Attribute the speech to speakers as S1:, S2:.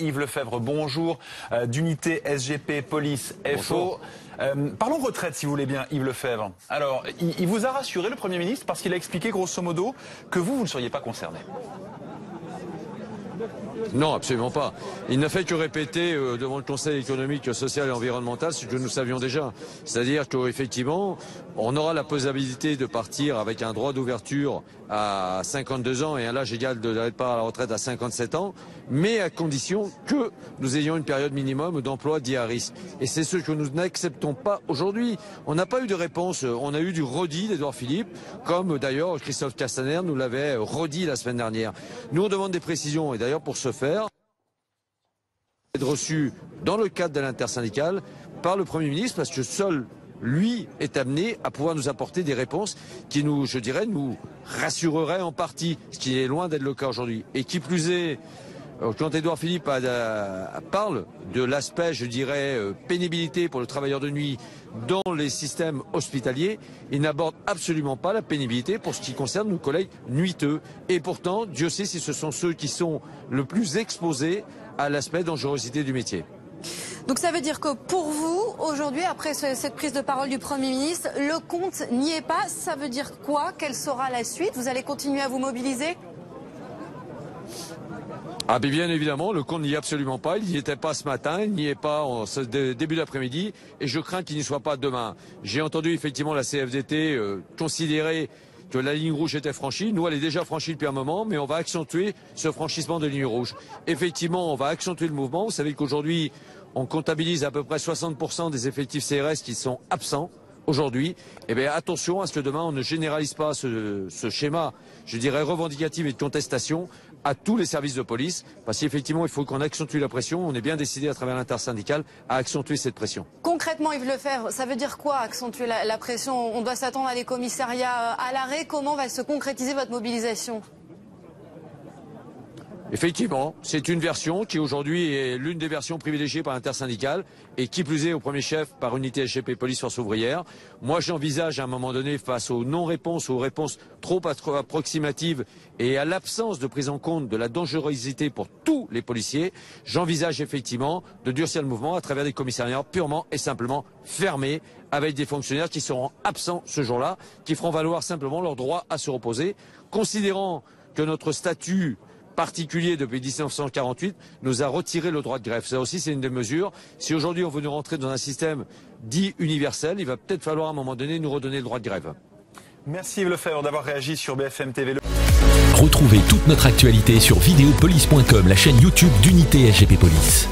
S1: Yves Lefebvre, bonjour, d'unité SGP Police FO. Parlons retraite si vous voulez bien, Yves Lefebvre. Alors, il vous a rassuré le Premier ministre parce qu'il a expliqué grosso modo que vous ne seriez pas concerné.
S2: Non, absolument pas. Il n'a fait que répéter devant le Conseil économique, social et environnemental ce que nous savions déjà. C'est-à-dire qu'effectivement, on aura la possibilité de partir avec un droit d'ouverture à 52 ans et un âge égal de départ à la retraite à 57 ans, mais à condition que nous ayons une période minimum d'emploi dit à risque. Et c'est ce que nous n'acceptons pas aujourd'hui. On n'a pas eu de réponse. On a eu du redit d'Édouard Philippe, comme d'ailleurs Christophe Castaner nous l'avait redit la semaine dernière. Nous, on demande des précisions. Et d'ailleurs, pour ce faire, être reçu dans le cadre de l'intersyndicale par le Premier ministre, parce que seul lui est amené à pouvoir nous apporter des réponses qui nous, je dirais, nous rassureraient en partie, ce qui est loin d'être le cas aujourd'hui. Et qui plus est, quand Édouard Philippe parle de l'aspect, je dirais, pénibilité pour le travailleur de nuit dans les systèmes hospitaliers, il n'aborde absolument pas la pénibilité pour ce qui concerne nos collègues nuiteux. Et pourtant, Dieu sait si ce sont ceux qui sont le plus exposés à l'aspect dangerosité du métier.
S3: Donc ça veut dire que pour vous, aujourd'hui, après cette prise de parole du Premier ministre, le compte n'y est pas. Ça veut dire quoi? Quelle sera la suite? Vous allez continuer à vous mobiliser?
S2: Ah bien évidemment, le compte n'y est absolument pas. Il n'y était pas ce matin, il n'y est pas en ce début d'après-midi, et je crains qu'il n'y soit pas demain. J'ai entendu effectivement la CFDT considérer que la ligne rouge était franchie. Nous, elle est déjà franchie depuis un moment, mais on va accentuer ce franchissement de ligne rouge. Effectivement, on va accentuer le mouvement. Vous savez qu'aujourd'hui, on comptabilise à peu près 60% des effectifs CRS qui sont absents aujourd'hui. Eh bien, attention à ce que demain, on ne généralise pas ce schéma, je dirais, revendicatif et de contestation à tous les services de police, parce qu'effectivement, il faut qu'on accentue la pression. On est bien décidé à travers l'intersyndicale à accentuer cette pression.
S3: Concrètement, Yves Lefebvre, ça veut dire quoi, accentuer la pression? On doit s'attendre à des commissariats à l'arrêt. Comment va se concrétiser votre mobilisation?
S2: Effectivement, c'est une version qui aujourd'hui est l'une des versions privilégiées par l'intersyndicale et qui plus est au premier chef par unité SGP Police Force Ouvrière. Moi j'envisage à un moment donné, face aux non-réponses, aux réponses trop approximatives et à l'absence de prise en compte de la dangerosité pour tous les policiers, j'envisage effectivement de durcir le mouvement à travers des commissariats purement et simplement fermés avec des fonctionnaires qui seront absents ce jour-là, qui feront valoir simplement leur droit à se reposer, considérant que notre statut particulier depuis 1948 nous a retiré le droit de grève. Ça aussi, c'est une des mesures. Si aujourd'hui on veut nous rentrer dans un système dit universel, il va peut-être falloir à un moment donné nous redonner le droit de grève.
S1: Merci Yves Lefebvre d'avoir réagi sur BFM TV.
S4: Retrouvez toute notre actualité sur videopolice.com, la chaîne YouTube d'Unité SGP Police.